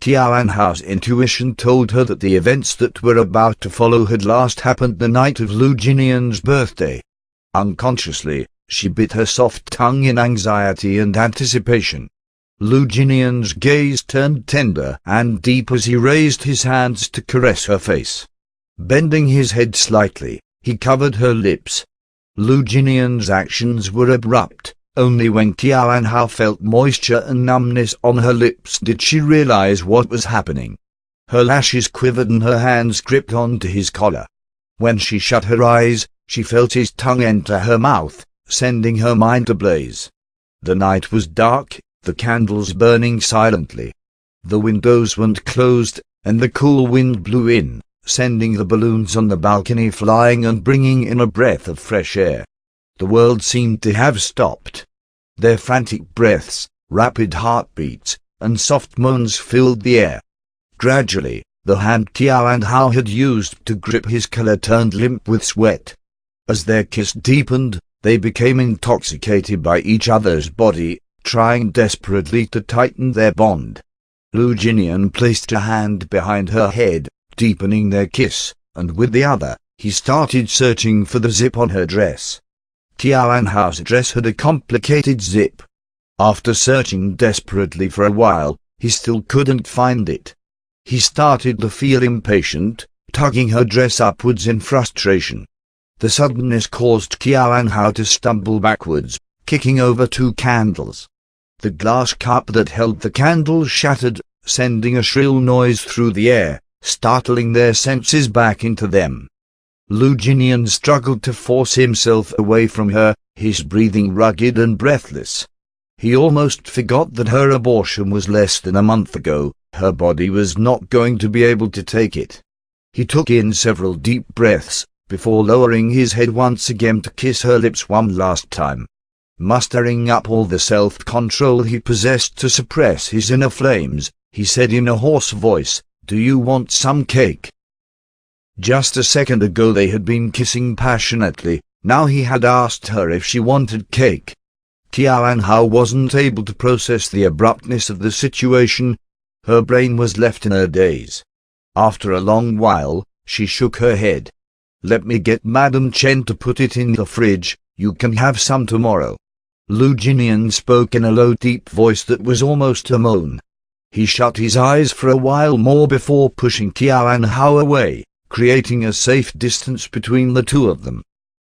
Tian Hao's intuition told her that the events that were about to follow had last happened the night of Lu Jinian's birthday. Unconsciously, she bit her soft tongue in anxiety and anticipation. Lu Jinian's gaze turned tender and deep as he raised his hands to caress her face. Bending his head slightly, he covered her lips. Lu Jinian's actions were abrupt. Only when Tian Hao felt moisture and numbness on her lips did she realize what was happening. Her lashes quivered and her hands gripped onto his collar. When she shut her eyes, she felt his tongue enter her mouth, sending her mind ablaze. The night was dark, the candles burning silently. The windows weren't closed, and the cool wind blew in, sending the balloons on the balcony flying and bringing in a breath of fresh air. The world seemed to have stopped. Their frantic breaths, rapid heartbeats, and soft moans filled the air. Gradually, the hand Tian Hao had used to grip his collar turned limp with sweat. As their kiss deepened, they became intoxicated by each other's body, trying desperately to tighten their bond. Lu Jinian placed a hand behind her head, deepening their kiss, and with the other, he started searching for the zip on her dress. Tian Hao's dress had a complicated zip. After searching desperately for a while, he still couldn't find it. He started to feel impatient, tugging her dress upwards in frustration. The suddenness caused Tian Hao to stumble backwards, kicking over 2 candles. The glass cup that held the candles shattered, sending a shrill noise through the air, startling their senses back into them. Lu Jinian struggled to force himself away from her, his breathing rugged and breathless. He almost forgot that her abortion was less than a month ago. Her body was not going to be able to take it. He took in several deep breaths, before lowering his head once again to kiss her lips one last time. Mustering up all the self-control he possessed to suppress his inner flames, he said in a hoarse voice, "Do you want some cake?" Just a second ago they had been kissing passionately, now he had asked her if she wanted cake. Tian Hao wasn't able to process the abruptness of the situation. Her brain was left in a daze. After a long while, she shook her head. "Let me get Madame Chen to put it in the fridge, you can have some tomorrow." Lu Jinian spoke in a low deep voice that was almost a moan. He shut his eyes for a while more before pushing Tian Hao away, creating a safe distance between the two of them.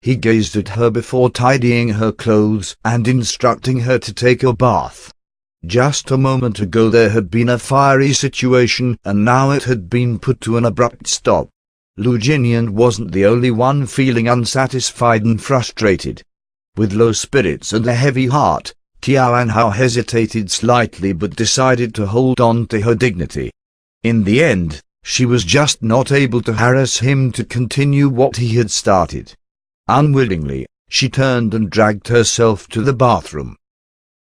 He gazed at her before tidying her clothes and instructing her to take a bath. Just a moment ago there had been a fiery situation and now it had been put to an abrupt stop. Lu Jinian wasn't the only one feeling unsatisfied and frustrated. With low spirits and a heavy heart, Tian Hao hesitated slightly but decided to hold on to her dignity. In the end, she was just not able to harass him to continue what he had started. Unwillingly, she turned and dragged herself to the bathroom.